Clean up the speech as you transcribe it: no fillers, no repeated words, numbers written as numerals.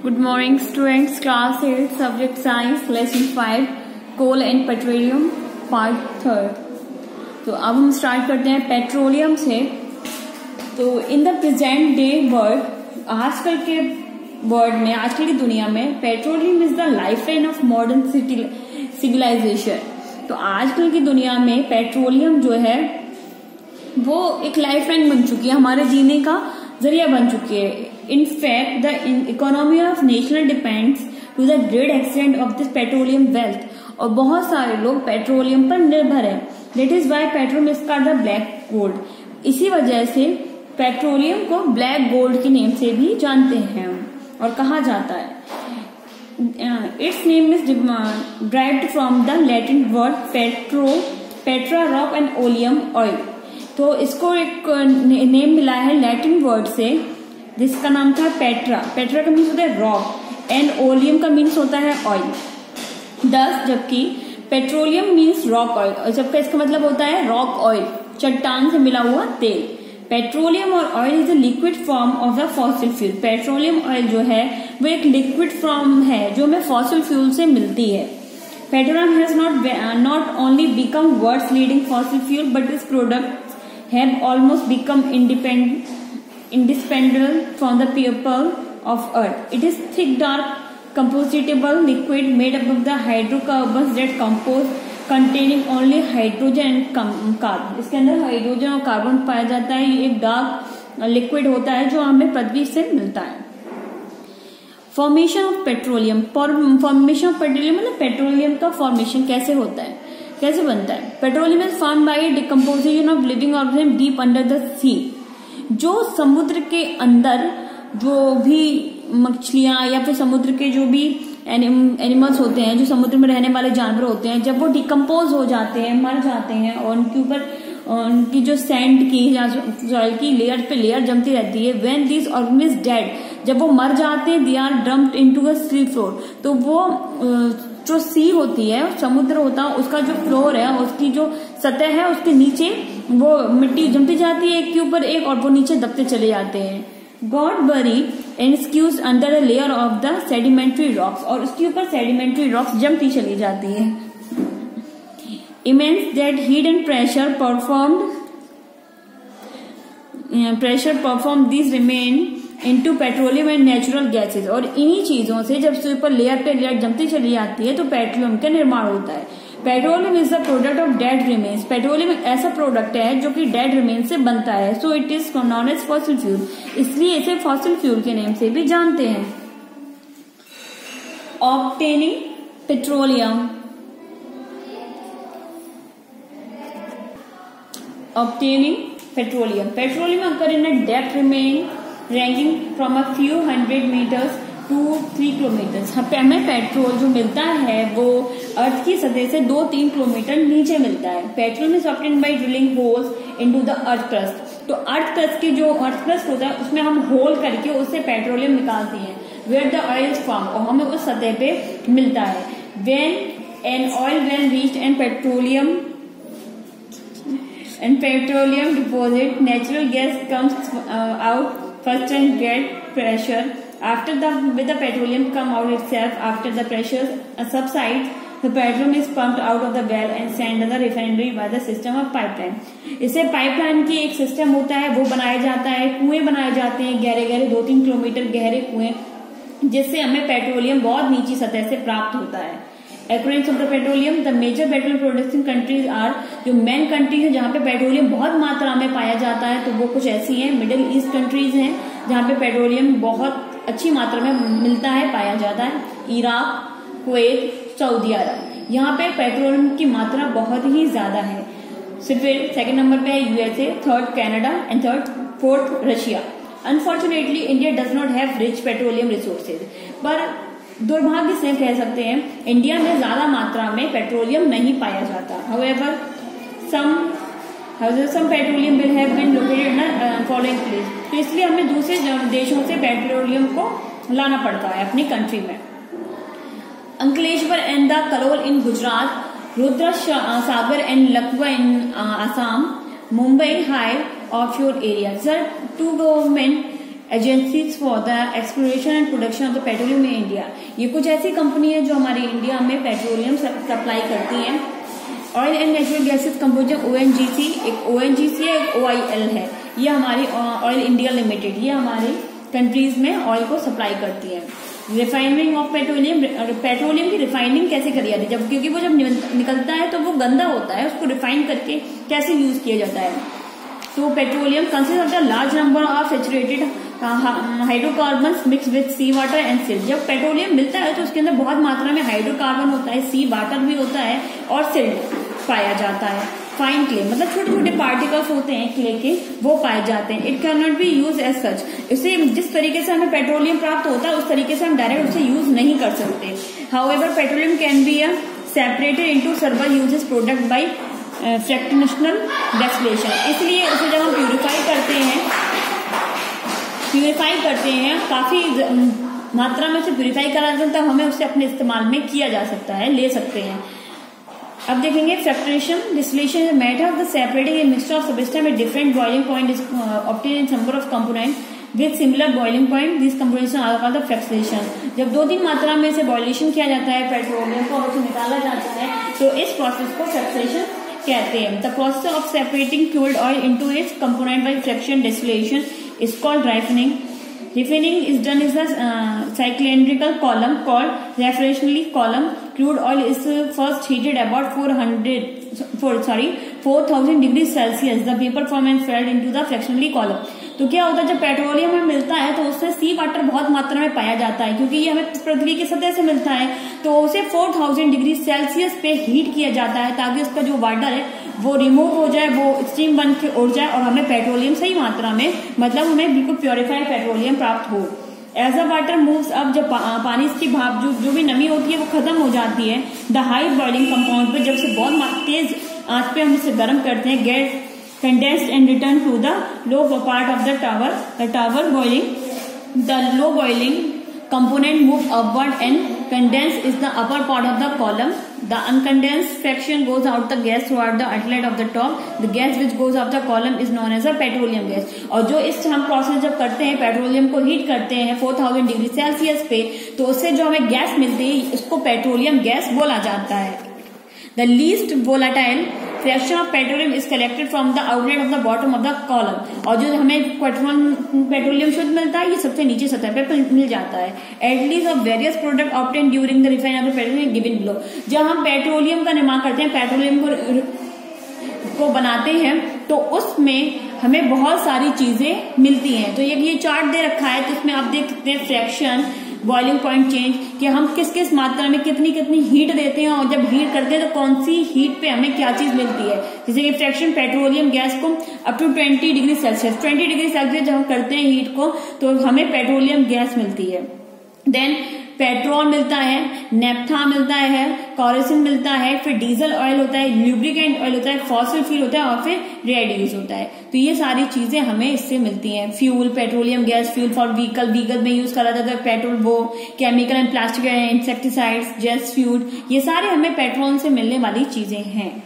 Good morning students, class 8, subject science, lesson 5, coal and petroleum, part 3rd। तो अब हम start करते हैं पेट्रोलियम से। तो in the present day world, आजकल के वर्ल्ड में, आजकल की दुनिया में petroleum is the lifeline of modern civilisation. तो आजकल की दुनिया में पेट्रोलियम जो है वो एक लाइफलाइन बन चुकी है, हमारे जीने का जरिया बन चुकी है। In fact, the economy of nation depends to the great extent of this petroleum wealth। और बहुत सारे लोग पेट्रोलियम पर निर्भर है। That is why petroleum is called the black gold। इसी वजह से पेट्रोलियम को ब्लैक गोल्ड के नेम से भी जानते हैं और कहा जाता है। Its name is derived from the Latin word petra rock and oleum oil। तो इसको एक नेम मिला है लैटिन वर्ड से, जिसका नाम था पेट्रा। पेट्रा का मीन्स होता है रॉक एंड ओलियम का मीन्स होता है ऑयल। जबकि पेट्रोलियम मीन्स रॉक ऑयल, और जबकि इसका मतलब होता है रॉक ऑयल, चट्टान से मिला हुआ तेल। पेट्रोलियम और oil is a liquid form of the fossil fuel. Petroleum oil जो है वो एक लिक्विड फॉर्म है जो हमें फॉसिल फ्यूल से मिलती है। Petroleum has not only become world's leading fossil fuel but its product have almost become indispensable from the people of earth. It is thick, dark, compositable liquid made up of the hydrocarbons that compose containing only hydrogen and carbon। इसके अंदर hydrogen और carbon पाया जाता है। ये एक dark liquid होता है जो हमें पृथ्वी से मिलता है। Formation of petroleum, formation of petroleum मतलब पेट्रोलियम का फॉर्मेशन कैसे होता है, कैसे बनता है। Petroleum is formed by decomposition of living organism deep under the sea. जो समुद्र के अंदर जो भी मछलियां या फिर समुद्र के जो भी एनिमल्स होते हैं, जो समुद्र में रहने वाले जानवर होते हैं, जब वो डिकम्पोज हो जाते हैं, मर जाते हैं और उनके ऊपर उनकी जो सैंड की या सॉइल की लेयर पे लेयर जमती रहती है, व्हेन दिस ऑर्गेनिज्म डेड, जब वो मर जाते हैं, they are dumped into the sea floor. तो वो जो सी होती है, समुद्र होता है, उसका जो फ्लोर है, उसकी जो सतह है, उसके नीचे वो मिट्टी जमती जाती है एक के ऊपर एक, और वो नीचे दबते चले जाते हैं। Got buried and squeeze under the layer of the sedimentary rocks, और उसके ऊपर सेडिमेंट्री रॉक्स जमती चली जाती है। Immense that heat and pressure perform this remain into petroleum and natural gases. और इन्हीं चीजों से जब उसके ऊपर लेयर पे लेयर जमती चली जाती है तो पेट्रोलियम का निर्माण होता है। Petroleum is the product of dead remains. Petroleum एक ऐसा प्रोडक्ट है जो कि डेड रिमेन्स से बनता है। So it is known as fossil fuel, इसलिए इसे फॉसिल फ्यूल के नेम से भी जानते हैं। Obtaining petroleum, obtaining petroleum occur in a depth ranging from a few hundred meters to 3 kilometers। हमें पेट्रोल जो मिलता है वो अर्थ की सतह से 2-3 किलोमीटर नीचे मिलता है। Petrol is obtained by drilling holes into the earth crust. तो अर्थ क्रस्ट की जो अर्थ क्रस्ट होता है उसमें हम होल करके उससे पेट्रोलियम निकालते हैं, where the oil is form, और हमें उस सतह पे मिलता है। When an oil well reached and petroleum deposit, natural gas comes out first and get pressure. With the petroleum come out itself after the pressure subsides, the petroleum is pumped out of the well and sent to the refinery by the system of pipeline। इसे pipeline की एक system होता है, वो बनाया जाता है, कुएं बनाए जाते हैं, गहरे गहरे 2-3 किलोमीटर गहरे कुएं, जिससे हमें पेट्रोलियम बहुत नीची सतह से प्राप्त होता है। According to the petroleum, the major petroleum producing countries are, जो मेन कंट्रीज है जहाँ पे पेट्रोलियम बहुत मात्रा में पाया जाता है, तो वो कुछ ऐसी हैं। मिडिल ईस्ट कंट्रीज हैं जहाँ पे पेट्रोलियम बहुत अच्छी मात्रा में मिलता है, पाया जाता है। इराक, कुवैत, सऊदी अरब, यहाँ पे पेट्रोलियम की मात्रा बहुत ही ज्यादा है। फिर सेकंड नंबर पे है USA, third Canada and fourth Russia. Unfortunately India does not have rich petroleum resources, पर दुर्भाग्य से कह सकते हैं इंडिया में ज्यादा मात्रा में पेट्रोलियम नहीं पाया जाता। However, some petroleum will have been located in following place। तो इसलिए हमें दूसरे देशों से पेट्रोलियम को लाना पड़ता है अपनी कंट्री में। Ankleshwar and the Kalol in Gujarat, Rudrasagar and Lakwa in Assam, Mumbai high offshore area. Sir, 2 government agencies for the exploration and production of the petroleum in India. ये कुछ ऐसी कंपनी है जो हमारी इंडिया में पेट्रोलियम सप्लाई करती हैं। Oil and natural gases composer ONGC, एक ONGC है, एक OIL है। ये हमारी ऑयल इंडिया लिमिटेड, ये हमारी कंट्रीज में ऑयल को सप्लाई करती है। रिफाइनिंग ऑफ पेट्रोलियम, पेट्रोलियम की रिफाइनिंग कैसे करी जाती है, जब क्योंकि वो जब निकलता है तो वो गंदा होता है, उसको रिफाइन करके कैसे यूज किया जाता है। तो petroleum consist of the large number of saturated hydrocarbons mix with sea water and silt. जब पेट्रोलियम मिलता है तो उसके अंदर बहुत मात्रा में हाइड्रोकार्बन होता है, सी वाटर भी होता है और सिल्ट पाया जाता है। फाइन क्ले मतलब छोटे छोटे पार्टिकल्स होते हैं क्ले के, वो पाए जाते हैं। It can not be use as such, इसे जिस तरीके से हमें पेट्रोलियम प्राप्त होता है उस तरीके से हम डायरेक्ट उसे यूज नहीं कर सकते। However petroleum can be separated into several uses product by fractional distillation. इसलिए उसे जब हम प्यूरिफाई करते हैं काफी मात्रा में उसे प्यूरिफाई करा जाता है, तब हमें उसे अपने इस्तेमाल में किया जा सकता है, ले सकते हैं। अब देखेंगे fractional distillation is matter of the separating a mixture of substance with different boiling point is obtained in number of component with similar boiling point, this composition are called the fractionation. जब 2-3 मात्रा में इसे बॉइलेशन किया जाता है petroleum को, उसे निकाला जाता है, तो इस प्रोसेस को फ्रैक्शनेशन कहते हैं। The process of separating crude oil into its component by fraction distillation is called refining. Refining is done in the cylindrical column called refractionally column. Crude oil is first heated about 4000 degrees Celsius. The vapor form and fed into the fractionally column. तो क्या होता है जब petroleum हमें मिलता है तो उससे सी वाटर बहुत मात्रा में पाया जाता है, क्योंकि ये हमें पृथ्वी की सतह से मिलता है, तो उसे 4000 डिग्री सेल्सियस पे हीट किया जाता है ताकि उसका जो वाटर है वो रिमूव हो जाए, वो स्टीम बन के उड़ जाए और हमें पेट्रोलियम सही मात्रा में, मतलब हमें बिल्कुल प्योरीफाइड पेट्रोलियम प्राप्त हो। As a water moves up, जब पानी की भाप जो भी नमी होती है वो खत्म हो जाती है, द हाई बॉइलिंग कंपाउंड पे जब से बहुत तेज आंच पे हम इसे गर्म करते हैं, gate condensed and return to the low part of the tower. The tower boiling, the low boiling component move upward and condense is the upper part of the column. The uncondensed fraction goes out the gas toward the outlet of the top. The gas which goes out the column is known as a petroleum gas. और जो इस हम process जब करते हैं, petroleum को heat करते हैं 4000 डिग्री सेल्सियस पे, तो उससे जो हमें गैस मिलती है उसको पेट्रोलियम गैस बोला जाता है। The least volatile fraction of petroleum is collected from the outlet of the bottom of the column. और जो हमें पेट्रोलियम शुद्ध मिलता है ये सबसे नीचे सतह पे मिल जाता है। At least of various product obtained during the refining of petroleum given below. जब हम पेट्रोलियम का निर्माण करते हैं, पेट्रोलियम को बनाते हैं, तो उसमें हमें बहुत सारी चीजें मिलती हैं। तो ये चार्ट दे रखा है, तो इसमें आप देख सकते हैं फ्रैक्शन, बॉइलिंग पॉइंट चेंज, कि हम किस किस मात्रा में कितनी कितनी हीट देते हैं और जब हीट करते हैं तो कौन सी हीट पे हमें क्या चीज मिलती है। जैसे कि फ्रैक्शन पेट्रोलियम गैस को up to 20 degree Celsius, 20 degree Celsius जब हम करते हैं हीट को तो हमें पेट्रोलियम गैस मिलती है। देन पेट्रोल मिलता है, नेफ्था मिलता है, केरोसिन मिलता है, फिर डीजल ऑयल होता है, लुब्रिकेंट ऑयल होता है, फॉसिल फ्यूल होता है और फिर रेड होता है। तो ये सारी चीजें हमें इससे मिलती हैं। Fuel, petroleum gas, fuel for vehicle में यूज करा जाता है पेट्रोल, वो chemical and plastic insecticides, jet fuel, ये सारे हमें पेट्रोल से मिलने वाली चीजें हैं।